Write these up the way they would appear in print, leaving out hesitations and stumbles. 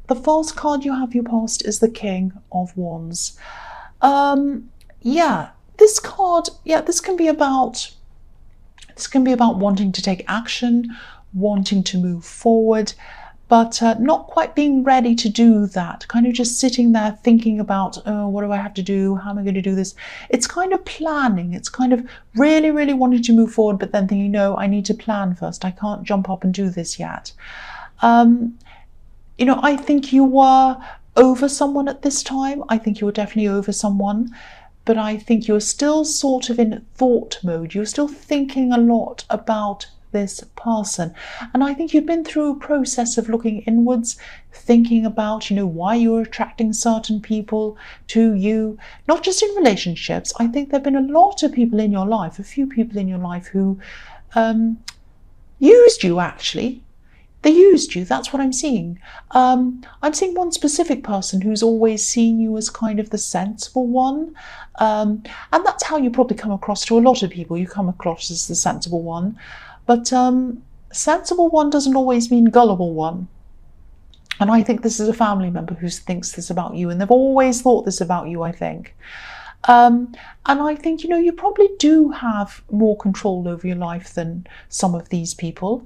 The first card you have for your past is the King of Wands. Yeah, this card, this can be about wanting to take action, wanting to move forward, but not quite being ready to do that. Kind of just sitting there thinking about, oh, what do I have to do? How am I going to do this? It's kind of planning. It's kind of really, really wanting to move forward, but then thinking, no, I need to plan first. I can't jump up and do this yet. I think you were over someone at this time. I think you were definitely over someone, but I think you're still sort of in thought mode. You're still thinking a lot about this person. And I think you've been through a process of looking inwards, thinking about, why you're attracting certain people to you, not just in relationships. I think there have been a lot of people in your life, a few people in your life who used you, actually. They used you. That's what I'm seeing. I'm seeing one specific person who's always seen you as kind of the sensible one. And that's how you probably come across to a lot of people. You come across as the sensible one. But sensible one doesn't always mean gullible one. And I think this is a family member who thinks this about you. And they've always thought this about you, I think. And I think, you probably do have more control over your life than some of these people.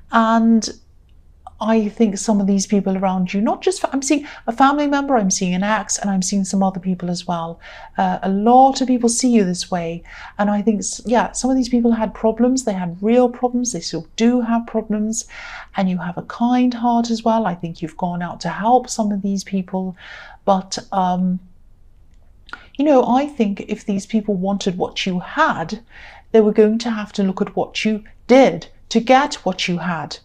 And I think some of these people around you, I'm seeing a family member, I'm seeing an ex, and I'm seeing some other people as well. A lot of people see you this way. And I think, some of these people had problems. They had real problems. They still do have problems. And you have a kind heart as well. I think you've gone out to help some of these people. But, I think if these people wanted what you had, they were going to have to look at what you did to get what you had,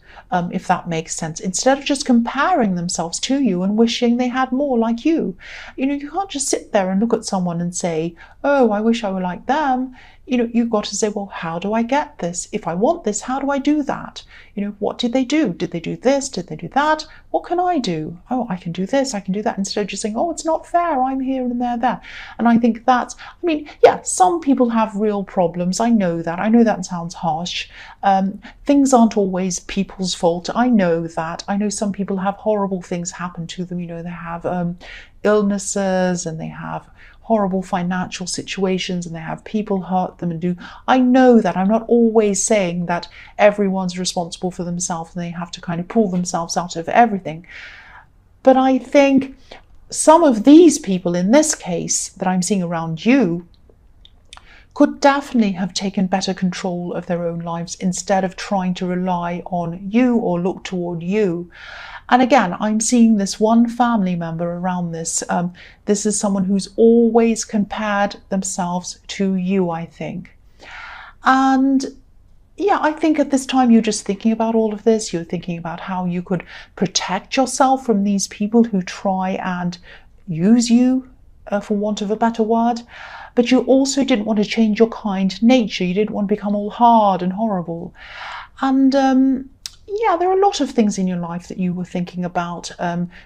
if that makes sense, instead of just comparing themselves to you and wishing they had more like you. You can't just sit there and look at someone and say, oh, I wish I were like them. You've got to say, well, how do I get this? If I want this, how do I do that? What did they do? Did they do this? Did they do that? What can I do? Oh, I can do this, I can do that, instead of just saying, oh, it's not fair, I'm here and they're there. And I think some people have real problems. I know that sounds harsh. Things aren't always people's fault. I know that. I know some people have horrible things happen to them. They have illnesses, and they have horrible financial situations, and they have people hurt them I know that. I'm not always saying that everyone's responsible for themselves and they have to kind of pull themselves out of everything. But I think some of these people in this case that I'm seeing around you could definitely have taken better control of their own lives instead of trying to rely on you or look toward you. And again, I'm seeing this one family member around this. This is someone who's always compared themselves to you, I think. And I think at this time you're just thinking about all of this. You're thinking about how you could protect yourself from these people who try and use you, for want of a better word. But you also didn't want to change your kind nature. You didn't want to become all hard and horrible. And there are a lot of things in your life that you were thinking about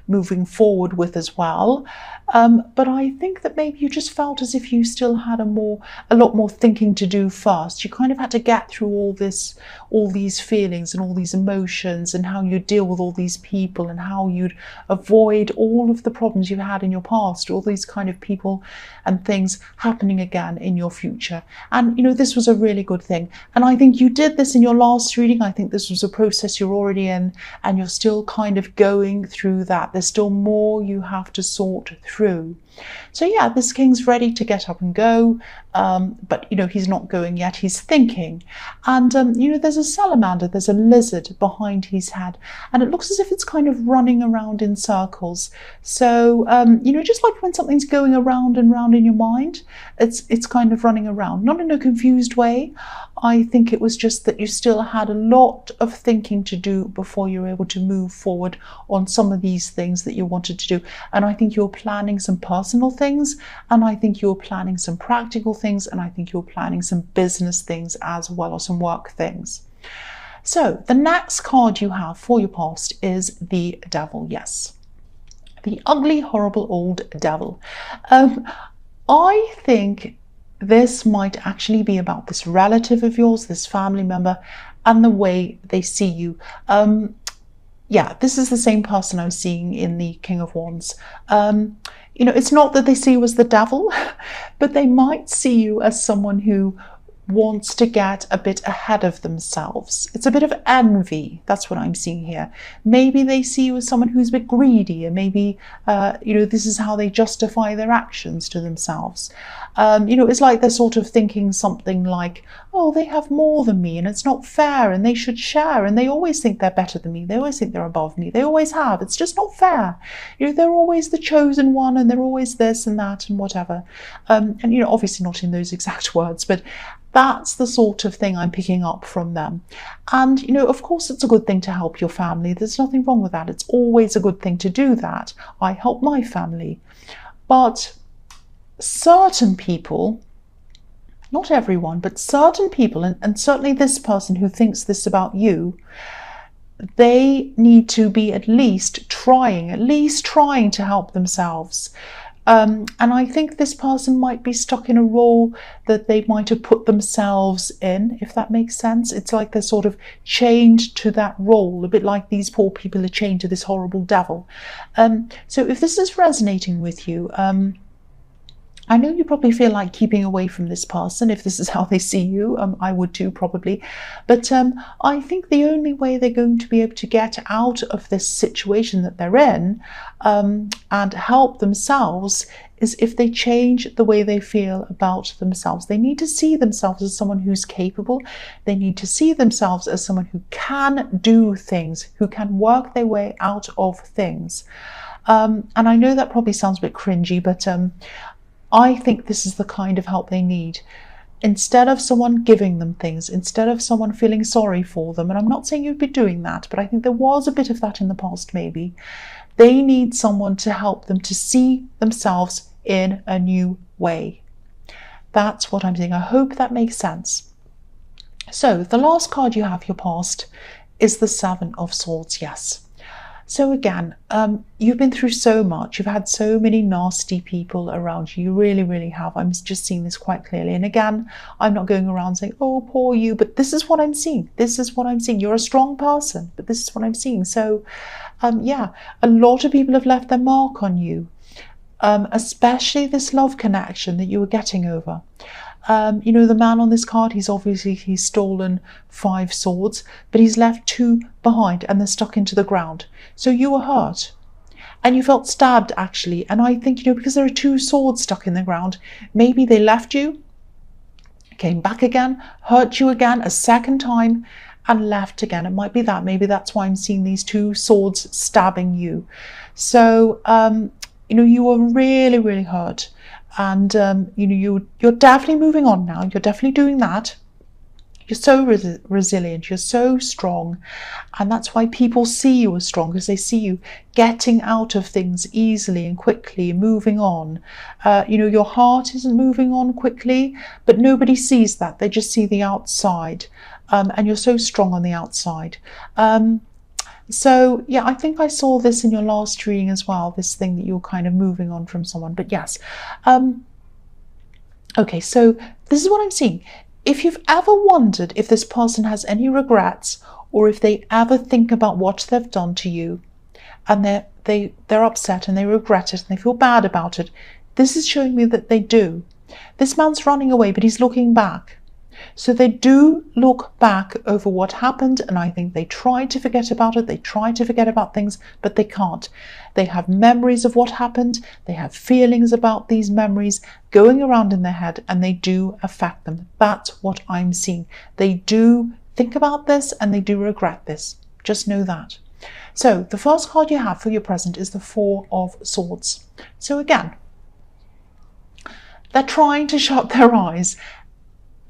moving forward with as well. But I think that maybe you just felt as if you still had a lot more thinking to do first. You kind of had to get through all these feelings and all these emotions, and how you deal with all these people, and how you'd avoid all of the problems you had in your past, all these kind of people and things happening again in your future. And this was a really good thing. And I think you did this in your last reading. I think this was a process you're already in, and you're still kind of going through that. There's still more you have to sort through. So this king's ready to get up and go, but he's not going yet. He's thinking. And there's a salamander, there's a lizard behind his head, and it looks as if it's kind of running around in circles. So just like when something's going around and round in your mind, it's kind of running around, not in a confused way. I think it was just that you still had a lot of thinking to do before you were able to move forward on some of these things that you wanted to do. And I think you're planning some personal things, and I think you're planning some practical things, and I think you're planning some business things as well, or some work things. So the next card you have for your past is the devil. Yes, the ugly, horrible old devil. I think this might actually be about this relative of yours, this family member, and the way they see you. yeah, this is the same person I was seeing in the King of Wands. It's not that they see you as the devil, but they might see you as someone who wants to get a bit ahead of themselves. It's a bit of envy. That's what I'm seeing here. Maybe they see you as someone who's a bit greedy, and maybe, this is how they justify their actions to themselves. It's like they're sort of thinking something like, oh, they have more than me and it's not fair and they should share, and they always think they're better than me. They always think they're above me. They always have. It's just not fair. They're always the chosen one and they're always this and that and whatever. Obviously not in those exact words, but that's the sort of thing I'm picking up from them. And, of course, it's a good thing to help your family. There's nothing wrong with that. It's always a good thing to do that. I help my family. But certain people, not everyone, but certain people, and certainly this person who thinks this about you, they need to be at least trying to help themselves. And I think this person might be stuck in a role that they might have put themselves in, if that makes sense. It's like they're sort of chained to that role, a bit like these poor people are chained to this horrible devil. So if this is resonating with you, I know you probably feel like keeping away from this person if this is how they see you. I would too, probably. But I think the only way they're going to be able to get out of this situation that they're in and help themselves is if they change the way they feel about themselves. They need to see themselves as someone who's capable. They need to see themselves as someone who can do things, who can work their way out of things. And I know that probably sounds a bit cringy, but I think this is the kind of help they need. Instead of someone giving them things, instead of someone feeling sorry for them, and I'm not saying you'd be doing that, but I think there was a bit of that in the past maybe, they need someone to help them to see themselves in a new way. That's what I'm saying. I hope that makes sense. So the last card you have, your past, is the Seven of Swords. Yes. So again, you've been through so much. You've had so many nasty people around you. You really, really have. I'm just seeing this quite clearly. And again, I'm not going around saying, oh, poor you, but this is what I'm seeing. This is what I'm seeing. You're a strong person, but this is what I'm seeing. So yeah, a lot of people have left their mark on you, especially this love connection that you were getting over. The man on this card, he's stolen 5 swords, but he's left 2 behind and they're stuck into the ground. So you were hurt and you felt stabbed actually. And I think, because there are 2 swords stuck in the ground, maybe they left you, came back again, hurt you again a second time and left again. It might be that. Maybe that's why I'm seeing these 2 swords stabbing you. So, you were really, really hurt. And, you're definitely moving on now. You're definitely doing that. You're so resilient. You're so strong. And that's why people see you as strong, because they see you getting out of things easily and quickly, moving on. Your heart isn't moving on quickly, but nobody sees that. They just see the outside. And you're so strong on the outside. So yeah, I think I saw this in your last reading as well, this thing that you're kind of moving on from someone. But yes, okay, so this is what I'm seeing. If you've ever wondered if this person has any regrets, or if they ever think about what they've done to you and they're upset and they regret it and they feel bad about it, this is showing me that they do. This man's running away, but he's looking back. So they do look back over what happened, and I think they try to forget about it. They try to forget about things, but they can't. They have memories of what happened. They have feelings about these memories going around in their head, and they do affect them. That's what I'm seeing. They do think about this and they do regret this. Just know that. So the first card you have for your present is the 4 of Swords. So again, they're trying to shut their eyes.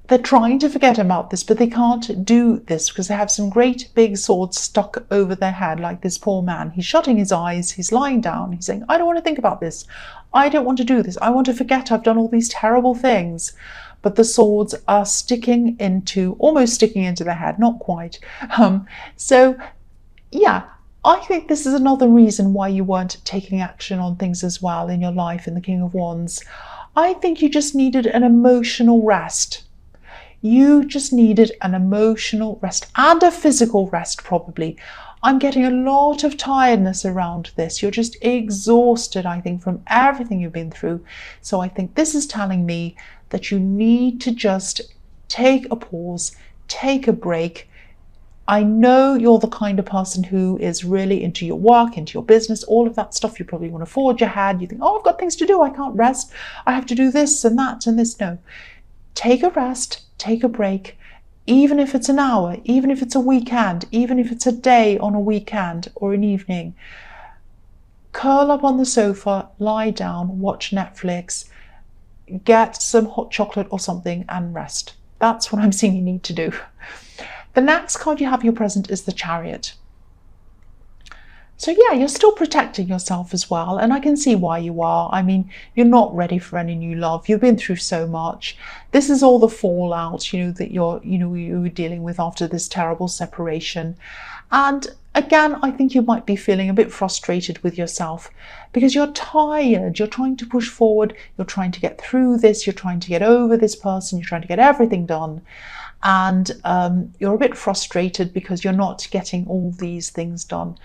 They're trying to forget about this, but they can't do this because they have some great big swords stuck over their head, like this poor man. He's shutting his eyes, he's lying down, he's saying, I don't want to think about this. I don't want to do this. I want to forget I've done all these terrible things. But the swords are almost sticking into their head, not quite. So yeah, I think this is another reason why you weren't taking action on things as well in your life in the King of Wands. I think you just needed an emotional rest. You just needed an emotional rest and a physical rest, probably. I'm getting a lot of tiredness around this. You're just exhausted, I think, from everything you've been through. So I think this is telling me that you need to just take a pause, take a break. I know you're the kind of person who is really into your work, into your business, all of that stuff. You probably want to forge ahead. You think, oh, I've got things to do. I can't rest. I have to do this and that and this. No, take a rest, take a break, even if it's an hour, even if it's a weekend, even if it's a day on a weekend or an evening. Curl up on the sofa, lie down, watch Netflix, get some hot chocolate or something and rest. That's what I'm seeing you need to do. The next card you have your present is the Chariot. So yeah, you're still protecting yourself as well, and I can see why you are. I mean, you're not ready for any new love. You've been through so much. This is all the fallout, that you were dealing with after this terrible separation. And again, I think you might be feeling a bit frustrated with yourself because you're tired. You're trying to push forward. You're trying to get through this. You're trying to get over this person. You're trying to get everything done. And you're a bit frustrated because you're not getting all these things done.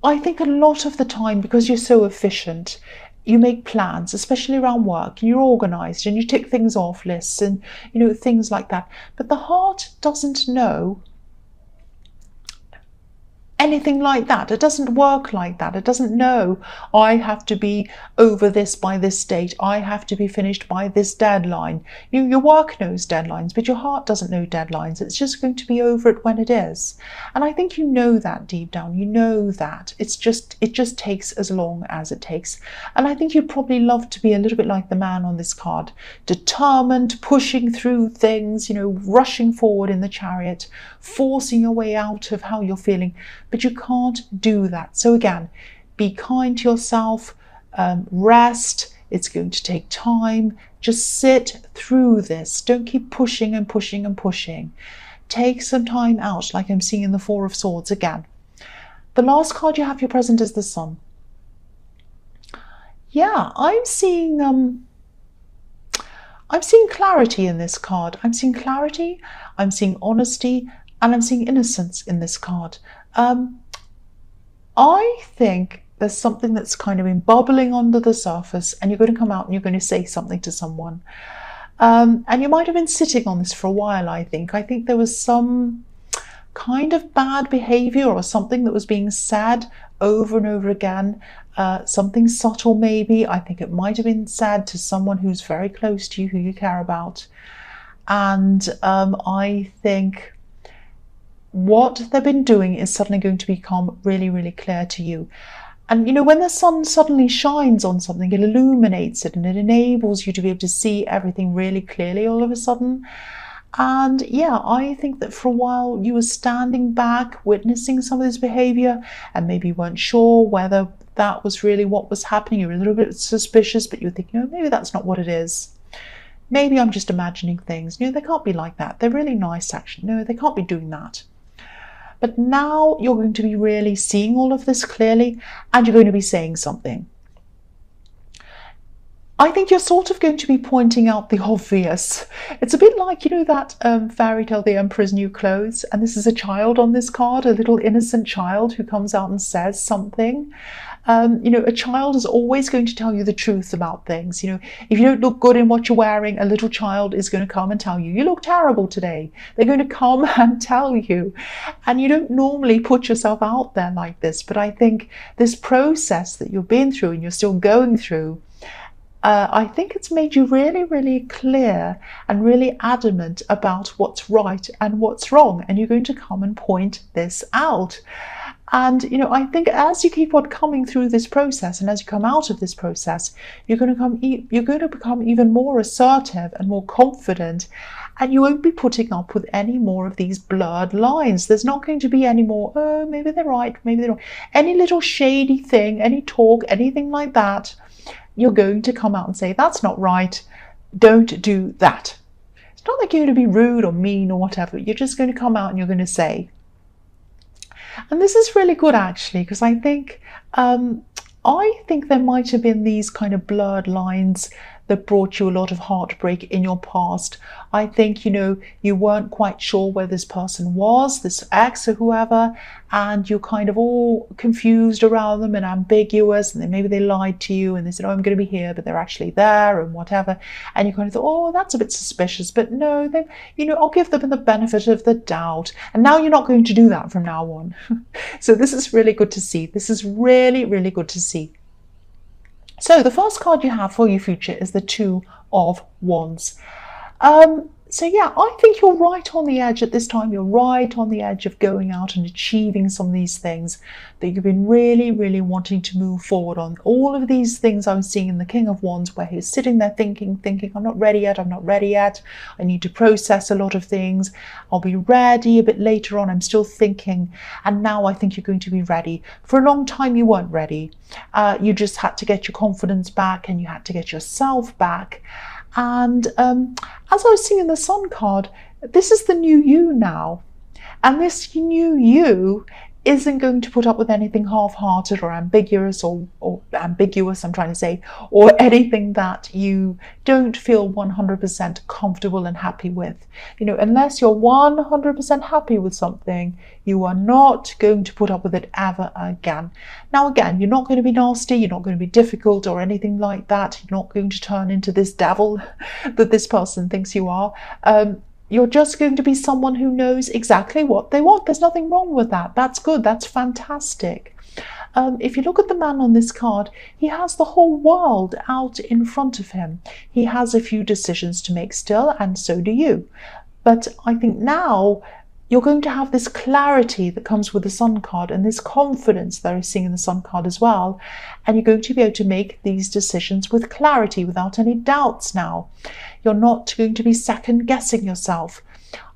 I think a lot of the time, because you're so efficient, you make plans, especially around work, and you're organized and you tick things off lists and, things like that. But the heart doesn't know anything like that. It doesn't work like that. It doesn't know, I have to be over this by this date. I have to be finished by this deadline. Your work knows deadlines, but your heart doesn't know deadlines. It's just going to be over it when it is. And I think you know that deep down. You know that. It just takes as long as it takes. And I think you'd probably love to be a little bit like the man on this card, determined, pushing through things, rushing forward in the chariot, forcing your way out of how you're feeling. But you can't do that. So again, be kind to yourself, rest. It's going to take time. Just sit through this. Don't keep pushing and pushing and pushing. Take some time out, like I'm seeing in the Four of Swords again. The last card you have your present is the Sun. Yeah, I'm seeing clarity in this card. I'm seeing clarity, I'm seeing honesty, and I'm seeing innocence in this card. I think there's something that's kind of been bubbling under the surface, and you're going to come out and you're going to say something to someone. And you might have been sitting on this for a while, I think. I think there was some kind of bad behavior or something that was being said over and over again. Something subtle maybe. I think it might have been said to someone who's very close to you, who you care about. And I think what they've been doing is suddenly going to become really, really clear to you. And when the sun suddenly shines on something, it illuminates it and it enables you to be able to see everything really clearly all of a sudden. And yeah, I think that for a while you were standing back, witnessing some of this behavior, and maybe weren't sure whether that was really what was happening. You were a little bit suspicious, but you were thinking, maybe that's not what it is. Maybe I'm just imagining things. They can't be like that. They're really nice, actually. No, they can't be doing that. But now you're going to be really seeing all of this clearly, and you're going to be saying something. I think you're sort of going to be pointing out the obvious. It's a bit like, that fairy tale, The Emperor's New Clothes, and this is a child on this card, a little innocent child who comes out and says something. A child is always going to tell you the truth about things. If you don't look good in what you're wearing, a little child is going to come and tell you, you look terrible today. They're going to come and tell you. And you don't normally put yourself out there like this. But I think this process that you've been through and you're still going through, I think it's made you really, really clear and really adamant about what's right and what's wrong. And you're going to come and point this out. And, I think as you keep on coming through this process and as you come out of this process, you're going to become even more assertive and more confident, and you won't be putting up with any more of these blurred lines. There's not going to be any more, oh, maybe they're right, maybe they're wrong. Any little shady thing, any talk, anything like that, you're going to come out and say, that's not right, don't do that. It's not like you're going to be rude or mean or whatever. You're just going to come out and you're going to say. And this is really good, actually, because I think there might have been these kind of blurred lines that brought you a lot of heartbreak in your past. I think, you know, you weren't quite sure where this person was, this ex or whoever, and you're kind of all confused around them and ambiguous, and then maybe they lied to you and they said, oh, I'm going to be here, but they're actually there and whatever. And you kind of thought, oh, that's a bit suspicious, but no, they, you know, I'll give them the benefit of the doubt. And now you're not going to do that from now on. So this is really good to see. This is really, really good to see. So the first card you have for your future is the Two of Wands. So yeah, I think you're right on the edge at this time. You're right on the edge of going out and achieving some of these things that you've been really, really wanting to move forward on. All of these things I'm seeing in the King of Wands, where he's sitting there thinking, I'm not ready yet, I'm not ready yet. I need to process a lot of things. I'll be ready a bit later on. I'm still thinking. And now I think you're going to be ready. For a long time, you weren't ready. You just had to get your confidence back and you had to get yourself back. And as I was seeing in the Sun card, this is the new you now. And this new you isn't going to put up with anything half-hearted or ambiguous or ambiguous, I'm trying to say, or anything that you don't feel 100% comfortable and happy with. You know, unless you're 100% happy with something, you are not going to put up with it ever again. Now, again, you're not going to be nasty, you're not going to be difficult or anything like that. You're not going to turn into this devil that this person thinks you are. You're just going to be someone who knows exactly what they want. There's nothing wrong with that. That's good. That's fantastic. If you look at the man on this card, he has the whole world out in front of him. He has a few decisions to make still, and so do you. But I think now you're going to have this clarity that comes with the Sun card and this confidence that I'm seeing in the Sun card as well. And you're going to be able to make these decisions with clarity, without any doubts now. You're not going to be second guessing yourself.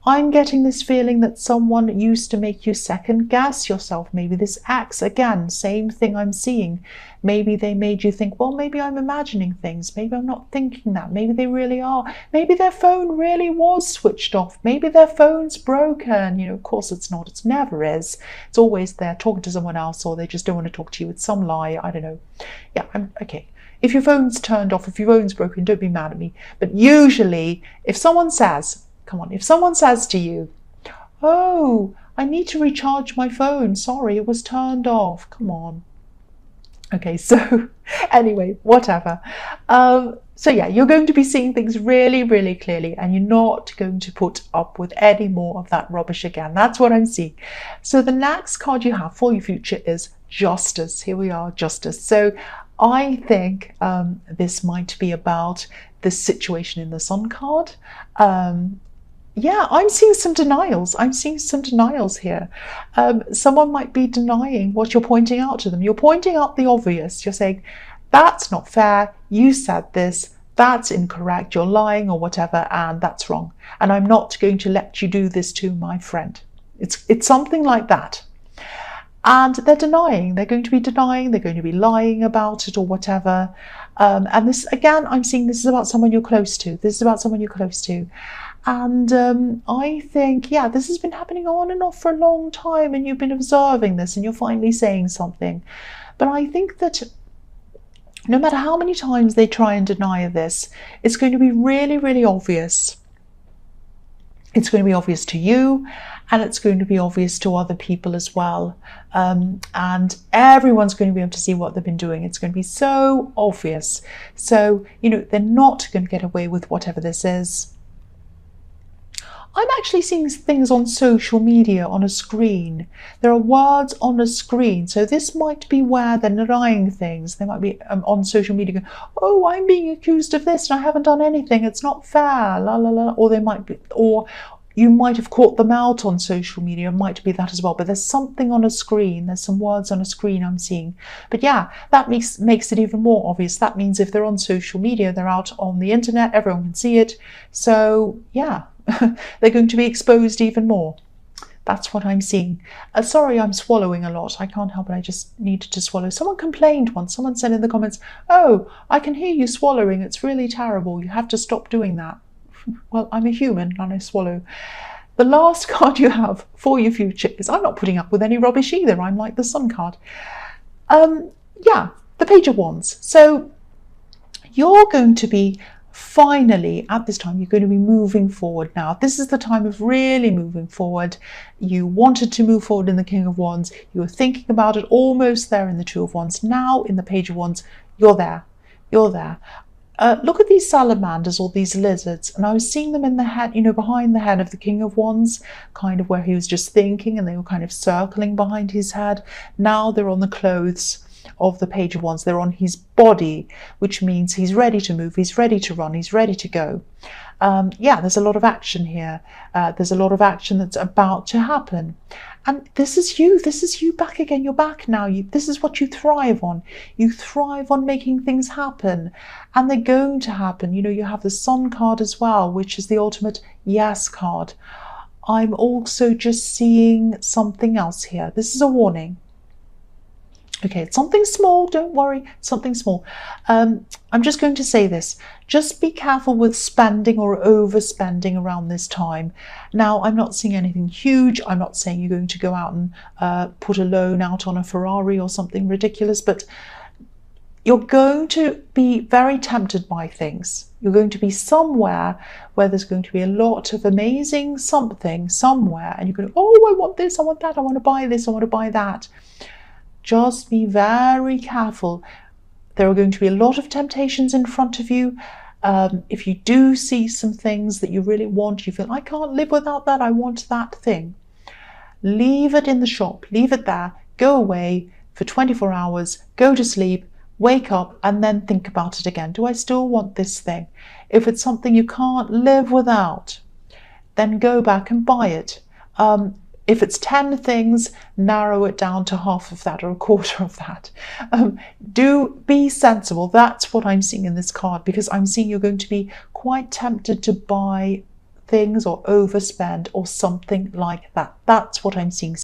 I'm getting this feeling that someone used to make you second guess yourself. Maybe this ex, again, same thing I'm seeing. Maybe they made you think, well, maybe I'm imagining things. Maybe I'm not thinking that. Maybe they really are. Maybe their phone really was switched off. Maybe their phone's broken. You know, of course it's not. It never is. It's always there talking to someone else, or they just don't want to talk to you. It's some lie. I don't know. Yeah, okay. If your phone's turned off, if your phone's broken, don't be mad at me. But usually, if someone says, come on, if someone says to you, oh, I need to recharge my phone. Sorry, it was turned off. Come on. Okay, so anyway, whatever. So yeah, you're going to be seeing things really, really clearly, and you're not going to put up with any more of that rubbish again. That's what I'm seeing. So the next card you have for your future is Justice. Here we are, Justice. So I think this might be about the situation in the Sun card. Yeah, I'm seeing some denials. I'm seeing some denials here. Someone might be denying what you're pointing out to them. You're pointing out the obvious. You're saying, that's not fair. You said this. That's incorrect. You're lying or whatever, and that's wrong. And I'm not going to let you do this to my friend. It's something like that. And they're denying. They're going to be denying. They're going to be lying about it or whatever. And this, again, I'm seeing this is about someone you're close to. This is about someone you're close to. And I think, yeah, this has been happening on and off for a long time, and you've been observing this and you're finally saying something. But I think that no matter how many times they try and deny this, it's going to be really, really obvious. It's going to be obvious to you, and it's going to be obvious to other people as well. And everyone's going to be able to see what they've been doing. It's going to be so obvious. So, you know, they're not going to get away with whatever this is. I'm actually seeing things on social media on a screen. There are words on a screen. So this might be where they're denying things. They might be on social media going, oh, I'm being accused of this and I haven't done anything. It's not fair, la, la, la. Or they might be, or you might have caught them out on social media. It might be that as well. But there's something on a screen. There's some words on a screen I'm seeing. But yeah, that makes it even more obvious. That means if they're on social media, they're out on the internet, everyone can see it. So yeah. They're going to be exposed even more. That's what I'm seeing. Sorry, I'm swallowing a lot. I can't help it. I just needed to swallow. Someone complained once. Someone said in the comments, oh, I can hear you swallowing. It's really terrible. You have to stop doing that. Well, I'm a human and I swallow. The last card you have for your future is, I'm not putting up with any rubbish either. I'm like the Sun card. Yeah, the Page of Wands. So you're going to be finally, at this time, you're going to be moving forward now. This is the time of really moving forward. You wanted to move forward in the King of Wands. You were thinking about it, almost there in the Two of Wands. Now in the Page of Wands, you're there. You're there. Look at these salamanders or these lizards, and I was seeing them in the head, behind the head of the King of Wands, kind of where he was just thinking, and they were kind of circling behind his head. Now they're on the clothes of the Page of Wands. They're on his body, which means he's ready to move, he's ready to run, he's ready to go. Yeah, there's a lot of action here. There's a lot of action that's about to happen. And this is you back again. You're back now. This is what you thrive on. You thrive on making things happen, and they're going to happen. You have the Sun card as well, which is the ultimate yes card. I'm also just seeing something else here. This is a warning. Okay, it's something small, don't worry, something small. I'm just going to say this. Just be careful with spending or overspending around this time. Now, I'm not seeing anything huge. I'm not saying you're going to go out and put a loan out on a Ferrari or something ridiculous, but you're going to be very tempted by things. You're going to be somewhere where there's going to be a lot of amazing something somewhere, and you're going to, oh, I want this, I want that, I want to buy this, I want to buy that. Just be very careful. There are going to be a lot of temptations in front of you. If you do see some things that you really want, you feel, I can't live without that, I want that thing. Leave it in the shop, leave it there, go away for 24 hours, go to sleep, wake up, and then think about it again. Do I still want this thing? If it's something you can't live without, then go back and buy it. If it's 10 things, narrow it down to half of that or a quarter of that. Do be sensible. That's what I'm seeing in this card, because I'm seeing you're going to be quite tempted to buy things or overspend or something like that. That's what I'm seeing.